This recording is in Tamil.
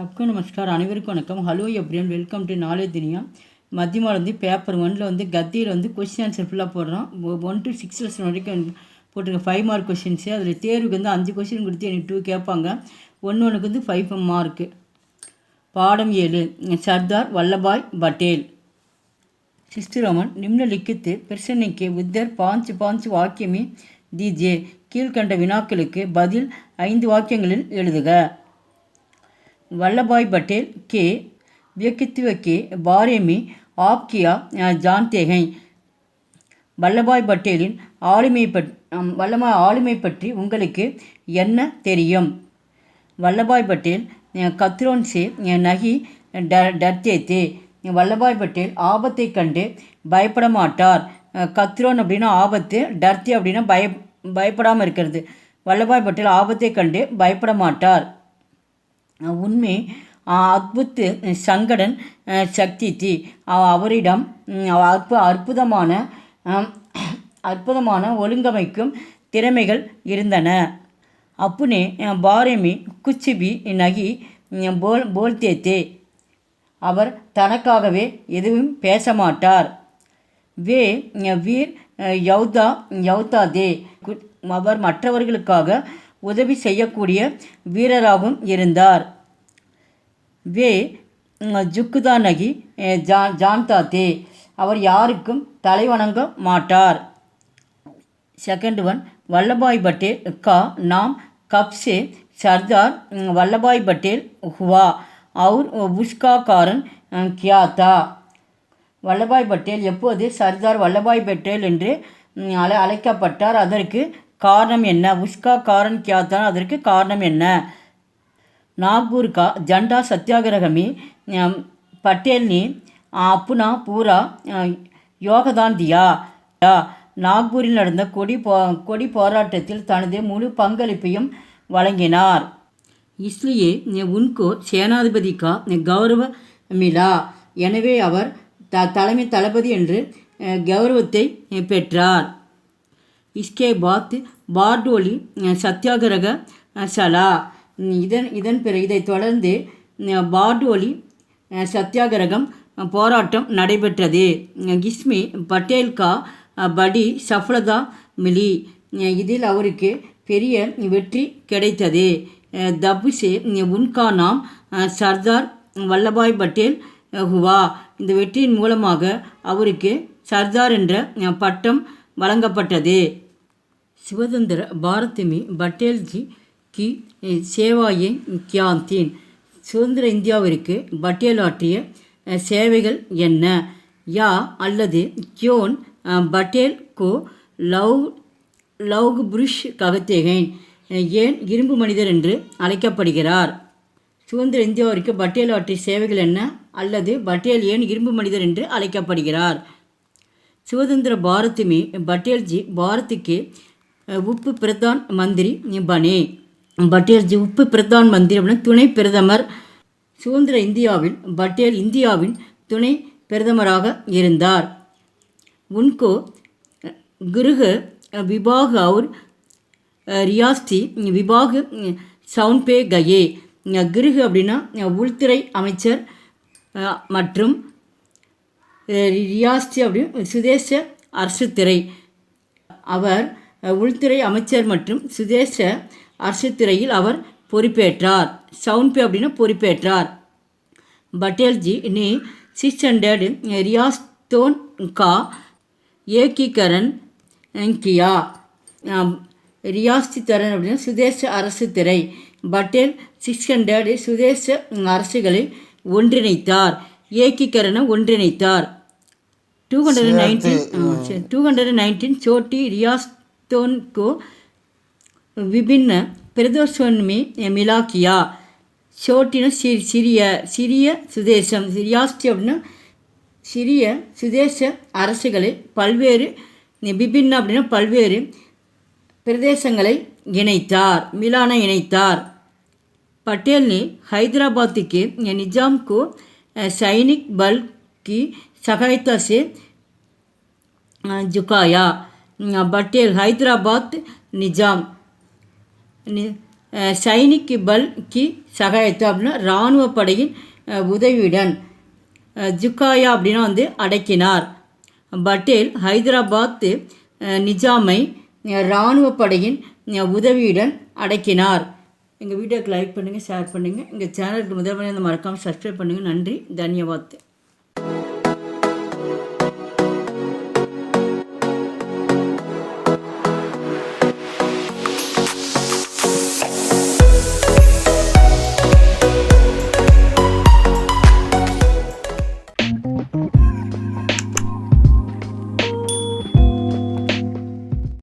सबको नमस्कार அனைவருக்கும் வணக்கம். ஹலோ எப்ரியன், வெல்கம் டு நாலேஜ் துனியா. மத்தியமாக வந்து பேப்பர் 1ல் வந்து கத்தியில் வந்து கொஸ்டின் ஆன்சர் ஃபுல்லாக போடுறோம். 1 to 6 லெசன் வரைக்கும் போட்டிருக்கேன். 5 மார்க் கொஸ்டின்ஸு. அதில் தேர்வுக்கு வந்து 5 கொஸ்டின் கொடுத்து எனக்கு 2 கேட்பாங்க. ஒன்றுக்கு வந்து 5 மார்க்கு. பாடம் 7 சர்தார் வல்லபாய் பட்டேல். 6th रोमन निम्नलिखित प्रश्न के उत्तर 5 वाक्य में दीजिए. கீழ்கண்ட வினாக்களுக்கு பதில் 5 வாக்கியங்களில் எழுதுக. वल्लभाई पटेल के व्यक्तित्व के बारे में आप क्या जानते हैं? வல்லபாய் பட்டேலின் ஆளுமை பற்றி உங்களுக்கு என்ன தெரியும்? वल्लभाई पटेल खतरों से नहीं डरते थे. वल्लभाई पटेल ஆபத்தை கண்டு பயப்பட மாட்டார். கத்ரோன் அப்படின்னா ஆபத்து, டர்த்தி அப்படின்னா பயப்படாமல் இருக்கிறது. வல்லபாய் பட்டேல் ஆபத்தை கண்டு பயப்பட மாட்டார். உண்மை அத்புத் சங்கடன் சக்தி தி. அவரிடம் அற்புதமான ஒழுங்கமைக்கும் திறமைகள் இருந்தன. அப்புனே பாரேமி குச்சிபி நகி போல்தே தே. அவர் தனக்காகவே எதுவும் பேச மாட்டார். வே வீர் யௌதா தே. அவர் மற்றவர்களுக்காக உதவி செய்யக்கூடிய வீரராகவும் இருந்தார். வே ஜுக்குதா நகி ஜான்தா தே. அவர் யாருக்கும் தலைவணங்க மாட்டார். செகண்ட் ஒன் வல்லபாய் பட்டேல் கா நாம் கப் சே சர்தார் வல்லபாய் பட்டேல் ஹுவா और उसका कारण क्या था? வல்லபாய் பட்டேல் எப்போது சர்தார் வல்லபாய் பட்டேல் என்று அழைக்கப்பட்டார்? அதற்கு காரணம் என்ன? உஸ்கா காரண் கியா தா. அதற்கு காரணம் என்ன? नागपुर का झंडा सत्याग्रह में पटेल ने अपना पूरा योगदान दिया. நாக்பூரில் நடந்த கொடி போராட்டத்தில் தனது முழு பங்களிப்பையும் வழங்கினார். इसलिए उनको சேனாதிபதி का கௌரவ மிலா. எனவே அவர் தலைமை தளபதி என்று கௌரவத்தை பெற்றார். इसके बाद बारडोली சத்தியாகிரக சலா. இதைத் தொடர்ந்து பார்டோலி சத்தியாகிரகம் போராட்டம் நடைபெற்றது. கிஸ்மி பட்டேல் கா படி சஃப்லதா மிலி. இதில் அவருக்கு பெரிய வெற்றி கிடைத்தது. தபுசே உன்கா நாம் சர்தார் வல்லபாய் பட்டேல் ஹுவா. இந்த வெற்றியின் மூலமாக அவருக்கு சர்தார் என்ற பட்டம் வழங்கப்பட்டது. சுதந்திர பாரதமி பட்டேல்ஜி கி சேவாயை கியாந்தீன். சுதந்திர இந்தியாவிற்கு பட்டேல் ஆற்றிய சேவைகள் என்ன? யா அல்லது கியோன் பட்டேல் கோ லவ் புருஷ் ககத்தேகேன். ஏன் இரும்பு மனிதர் என்று அழைக்கப்படுகிறார்? சுதந்திர இந்தியாவிற்கு பட்டேல் ஆற்றிய சேவைகள் என்ன அல்லது பட்டேல் ஏன் இரும்பு மனிதர் என்று அழைக்கப்படுகிறார்? சுதந்திர பாரத் में பட்டேல் ஜி பாரத் के உப் பிரதான் மந்திரி பனே. பட்டேல் ஜி உப்பு பிரதான் மந்திரி அப்படின்னா துணை பிரதமர். சுதந்திர இந்தியாவில் பட்டேல் இந்தியாவின் துணை பிரதமராக இருந்தார். உன்கோ கிருஹ விபாக் और ரியாஸ்தி விபாக் சவுன்பே கயே. கிருஹ அப்படின்னா உள்துறை அமைச்சர் மற்றும் ரியாஸ்தி அப்படின்னு சுதேச அரசுத்துறை. அவர் உள்துறை அமைச்சர் மற்றும் சுதேச அரசுத்துறையில் அவர் பொறுப்பேற்றார். சவுன்பே அப்படின்னா பொறுப்பேற்றார். பட்டேல்ஜி ने 600 रियासतों का ஏகீகரன் கியா. ரியாஸ்தித்தரன் அப்படின்னா சுதேச அரசுத்துறை. பட்டேல் 600 சுதேச அரசுகளை ஒன்றிணைத்தார். ஏகீகரணம் ஒன்றிணைத்தார். 219 छोटी रियासतों को विभिन्न प्रदेशों में मिला किया. छोटिना சிறிய சுதேசம். ரியாஸ்தி அப்படின்னா சிறிய சுதேச அரசுகளை பல்வேறு விபின்ன அப்படின்னா பல்வேறு பிரதேசங்களை இணைத்தார். மிலான இணைத்தார். पटेल ने हैदराबाद के निज़ाम को सैनिक बल की सहायता से झुकाया. पटेल हैदराबाद निज़ाम சைனிக் பல் கி சகாயத்தா அப்படின்னா இராணுவ படையின் உதவியுடன். ஜுக்காயா அப்படின்னா அடக்கினார். பட்டேல் ஹைதராபாத் நிஜாமை இராணுவ படையின் உதவியுடன் அடக்கினார். எங்கள் வீடியோக்கு லைக் பண்ணுங்கள், ஷேர் பண்ணுங்கள். எங்கள் சேனலுக்கு முதல் மறக்காமல் சப்ஸ்கிரைப் பண்ணுங்கள். நன்றி, தன்யவாத்.